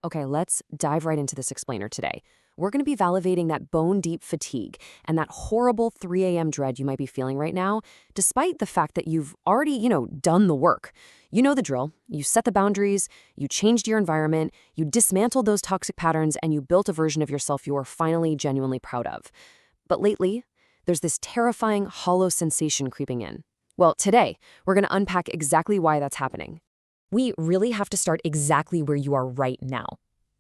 Okay, let's dive right into this explainer today. We're going to be validating that bone-deep fatigue and that horrible 3 a.m. dread you might be feeling right now, despite the fact that you've already, done the work. You know the drill. You set the boundaries, you changed your environment, you dismantled those toxic patterns, and you built a version of yourself you are finally genuinely proud of. But lately, there's this terrifying, hollow sensation creeping in. Well, today, we're going to unpack exactly why that's happening. We really have to start exactly where you are right now.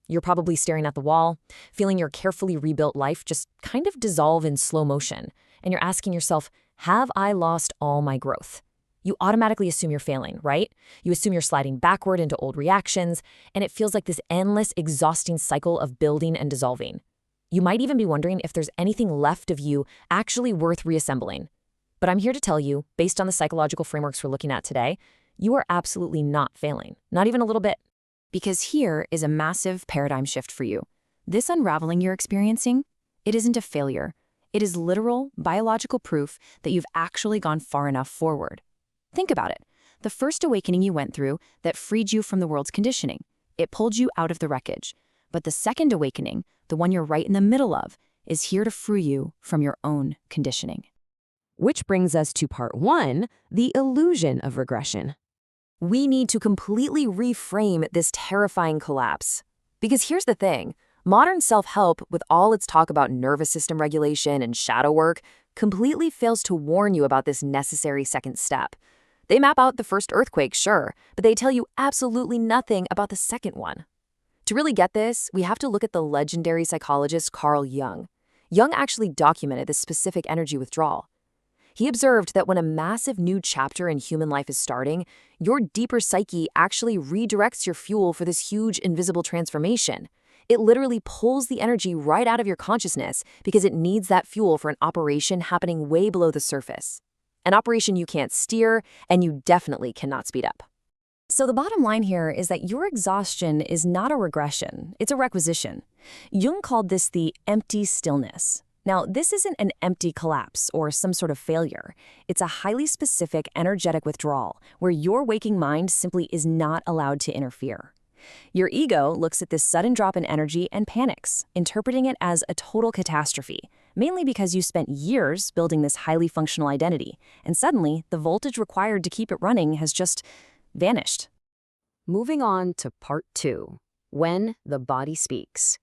You're probably staring at the wall, feeling your carefully rebuilt life just kind of dissolve in slow motion, and you're asking yourself, have I lost all my growth? You automatically assume you're failing, right? You assume you're sliding backward into old reactions, and it feels like this endless, exhausting cycle of building and dissolving. You might even be wondering if there's anything left of you actually worth reassembling. But I'm here to tell you, based on the psychological frameworks we're looking at today, you are absolutely not failing, not even a little bit. Because here is a massive paradigm shift for you. This unraveling you're experiencing, it isn't a failure. It is literal, biological proof that you've actually gone far enough forward. Think about it. The first awakening you went through that freed you from the world's conditioning. It pulled you out of the wreckage. But the second awakening, the one you're right in the middle of, is here to free you from your own conditioning. Which brings us to part 1, the illusion of regression. We need to completely reframe this terrifying collapse. Because here's the thing, modern self-help, with all its talk about nervous system regulation and shadow work, completely fails to warn you about this necessary second step. They map out the first earthquake, sure, but they tell you absolutely nothing about the second one. To really get this, we have to look at the legendary psychologist Carl Jung. Jung actually documented this specific energy withdrawal. He observed that when a massive new chapter in human life is starting, your deeper psyche actually redirects your fuel for this huge invisible transformation. It literally pulls the energy right out of your consciousness because it needs that fuel for an operation happening way below the surface. An operation you can't steer, and you definitely cannot speed up. So the bottom line here is that your exhaustion is not a regression, it's a requisition. Jung called this the empty stillness. Now, this isn't an empty collapse or some sort of failure. It's a highly specific energetic withdrawal where your waking mind simply is not allowed to interfere. Your ego looks at this sudden drop in energy and panics, interpreting it as a total catastrophe, mainly because you spent years building this highly functional identity, and suddenly the voltage required to keep it running has just vanished. Moving on to part 2, when the body speaks.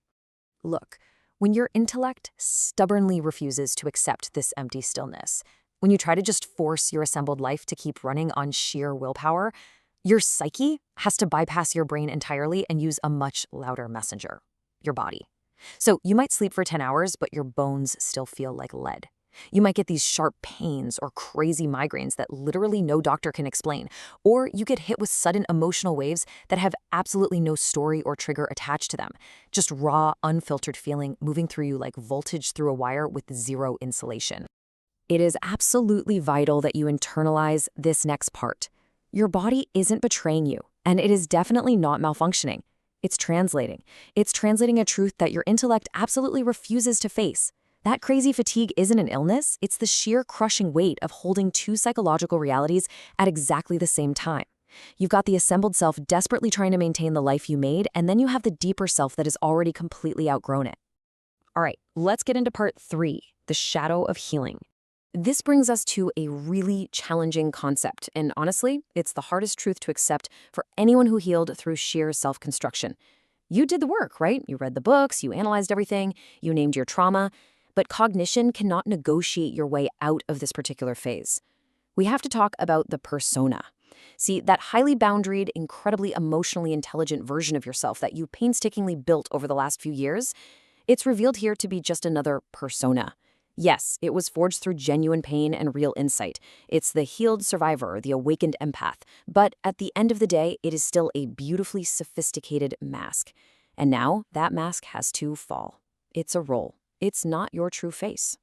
Look, when your intellect stubbornly refuses to accept this empty stillness, when you try to just force your assembled life to keep running on sheer willpower, your psyche has to bypass your brain entirely and use a much louder messenger, your body. So you might sleep for 10 hours, but your bones still feel like lead. You might get these sharp pains or crazy migraines that literally no doctor can explain. Or you get hit with sudden emotional waves that have absolutely no story or trigger attached to them. Just raw, unfiltered feeling moving through you like voltage through a wire with zero insulation. It is absolutely vital that you internalize this next part. Your body isn't betraying you, and it is definitely not malfunctioning. It's translating. It's translating a truth that your intellect absolutely refuses to face. That crazy fatigue isn't an illness, it's the sheer crushing weight of holding two psychological realities at exactly the same time. You've got the assembled self desperately trying to maintain the life you made, and then you have the deeper self that has already completely outgrown it. All right, let's get into part 3, the shadow of healing. This brings us to a really challenging concept, and honestly, it's the hardest truth to accept for anyone who healed through sheer self-construction. You did the work, right? You read the books, you analyzed everything, you named your trauma, but cognition cannot negotiate your way out of this particular phase. We have to talk about the persona. See, that highly boundaried, incredibly emotionally intelligent version of yourself that you painstakingly built over the last few years, it's revealed here to be just another persona. Yes, it was forged through genuine pain and real insight. It's the healed survivor, the awakened empath. But at the end of the day, it is still a beautifully sophisticated mask. And now that mask has to fall. It's a role. It's not your true face.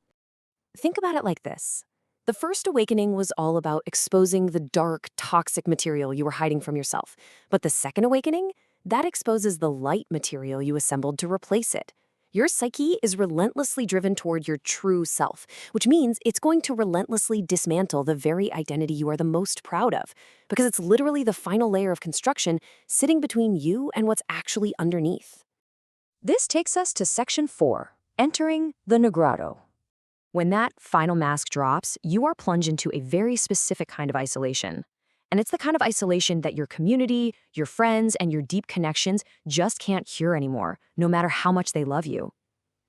Think about it like this. The first awakening was all about exposing the dark, toxic material you were hiding from yourself. But the second awakening, that exposes the light material you assembled to replace it. Your psyche is relentlessly driven toward your true self, which means it's going to relentlessly dismantle the very identity you are the most proud of, because it's literally the final layer of construction sitting between you and what's actually underneath. This takes us to Section 4, entering the nigredo. When that final mask drops, you are plunged into a very specific kind of isolation. And it's the kind of isolation that your community, your friends, and your deep connections just can't cure anymore, no matter how much they love you.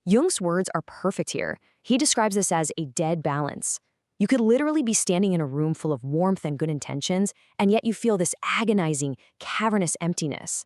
Jung's words are perfect here. He describes this as a dead balance. You could literally be standing in a room full of warmth and good intentions, and yet you feel this agonizing, cavernous emptiness.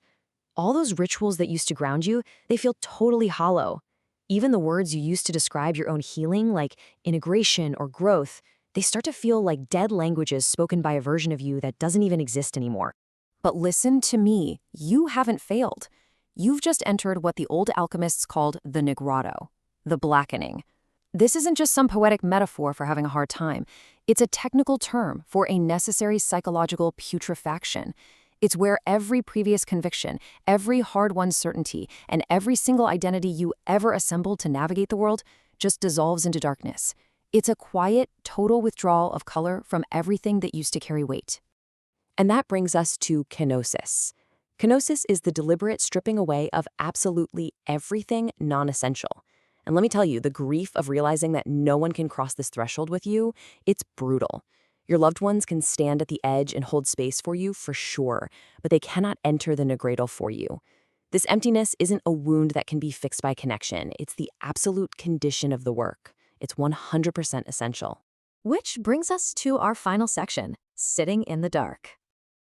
All those rituals that used to ground you, they feel totally hollow. Even the words you used to describe your own healing, like integration or growth, they start to feel like dead languages spoken by a version of you that doesn't even exist anymore. But listen to me, you haven't failed. You've just entered what the old alchemists called the nigredo, the blackening. This isn't just some poetic metaphor for having a hard time. It's a technical term for a necessary psychological putrefaction. It's where every previous conviction, every hard-won certainty, and every single identity you ever assembled to navigate the world just dissolves into darkness. It's a quiet, total withdrawal of color from everything that used to carry weight. And that brings us to kenosis. Kenosis is the deliberate stripping away of absolutely everything non-essential. And let me tell you, the grief of realizing that no one can cross this threshold with you, it's brutal. Your loved ones can stand at the edge and hold space for you for sure, but they cannot enter the nigredo for you. This emptiness isn't a wound that can be fixed by connection. It's the absolute condition of the work. It's 100% essential. Which brings us to our final section, sitting in the dark.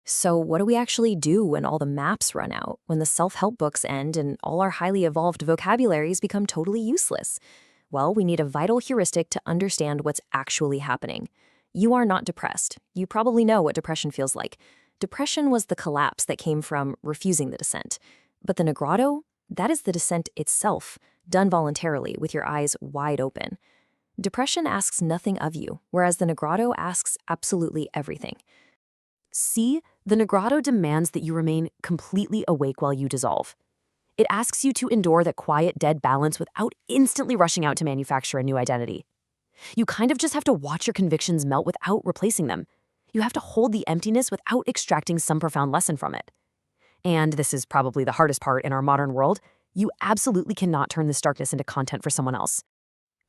So what do we actually do when all the maps run out, when the self-help books end and all our highly evolved vocabularies become totally useless? Well, we need a vital heuristic to understand what's actually happening. You are not depressed. You probably know what depression feels like. Depression was the collapse that came from refusing the descent. But the nigredo, that is the descent itself, done voluntarily with your eyes wide open. Depression asks nothing of you, whereas the nigredo asks absolutely everything. See, the nigredo demands that you remain completely awake while you dissolve. It asks you to endure that quiet, dead balance without instantly rushing out to manufacture a new identity. You kind of just have to watch your convictions melt without replacing them. You have to hold the emptiness without extracting some profound lesson from it. And this is probably the hardest part in our modern world, you absolutely cannot turn this darkness into content for someone else.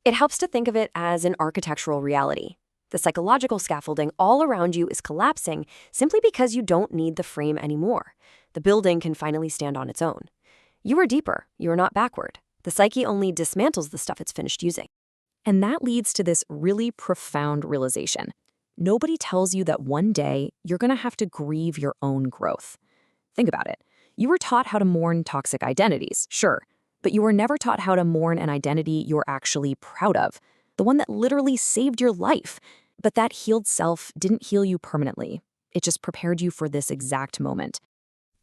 It helps to think of it as an architectural reality. The psychological scaffolding all around you is collapsing simply because you don't need the frame anymore. The building can finally stand on its own. You are deeper, you are not backward. The psyche only dismantles the stuff it's finished using. And that leads to this really profound realization. Nobody tells you that one day you're going to have to grieve your own growth. Think about it. You were taught how to mourn toxic identities, sure, but you were never taught how to mourn an identity you're actually proud of, the one that literally saved your life. But that healed self didn't heal you permanently. It just prepared you for this exact moment.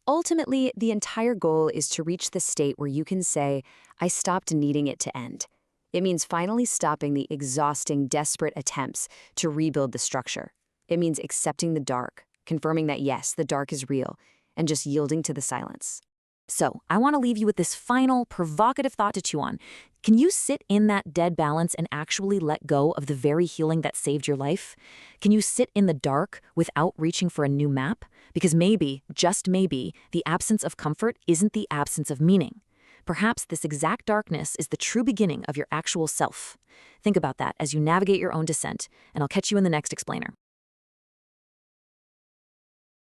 Ultimately, the entire goal is to reach the state where you can say, I stopped needing it to end. It means finally stopping the exhausting, desperate attempts to rebuild the structure. It means accepting the dark, confirming that yes, the dark is real, and just yielding to the silence. So, I want to leave you with this final, provocative thought to chew on. Can you sit in that dead balance and actually let go of the very healing that saved your life? Can you sit in the dark without reaching for a new map? Because maybe, just maybe, the absence of comfort isn't the absence of meaning. Perhaps this exact darkness is the true beginning of your actual self. Think about that as you navigate your own descent, and I'll catch you in the next explainer.